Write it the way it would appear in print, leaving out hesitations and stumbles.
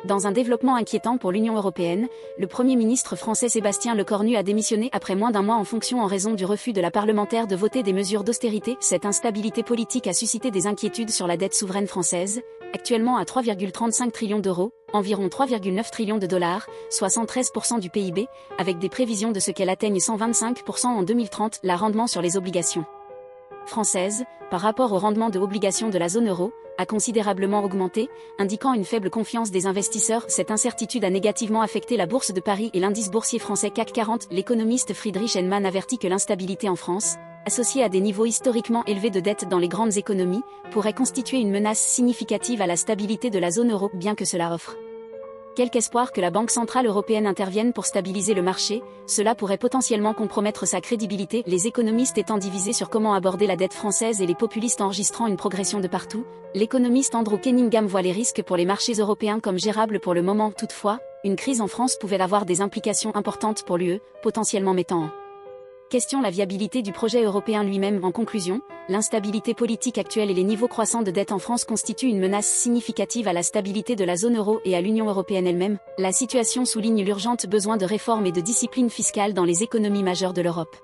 Dans un développement inquiétant pour l'Union européenne, le Premier ministre français Sébastien Lecornu a démissionné après moins d'un mois en fonction en raison du refus de la parlementaire de voter des mesures d'austérité. Cette instabilité politique a suscité des inquiétudes sur la dette souveraine française, actuellement à 3,35 trillions d'euros, environ 3,9 trillions de dollars, soit 113% du PIB, avec des prévisions de ce qu'elle atteigne 125% en 2030, la rendement sur les obligations françaises, par rapport au rendement de obligations de la zone euro, a considérablement augmenté, indiquant une faible confiance des investisseurs. Cette incertitude a négativement affecté la bourse de Paris et l'indice boursier français CAC 40. L'économiste Friedrich Henmann avertit que l'instabilité en France, associée à des niveaux historiquement élevés de dette dans les grandes économies, pourrait constituer une menace significative à la stabilité de la zone euro, bien que cela offre quelque espoir que la Banque centrale européenne intervienne pour stabiliser le marché, cela pourrait potentiellement compromettre sa crédibilité, les économistes étant divisés sur comment aborder la dette française et les populistes enregistrant une progression de partout. L'économiste Andrew Cunningham voit les risques pour les marchés européens comme gérables pour le moment. Toutefois, une crise en France pouvait avoir des implications importantes pour l'UE, potentiellement mettant en question la viabilité du projet européen lui-même. En conclusion, l'instabilité politique actuelle et les niveaux croissants de dette en France constituent une menace significative à la stabilité de la zone euro et à l'Union européenne elle-même. La situation souligne l'urgent besoin de réformes et de discipline fiscale dans les économies majeures de l'Europe.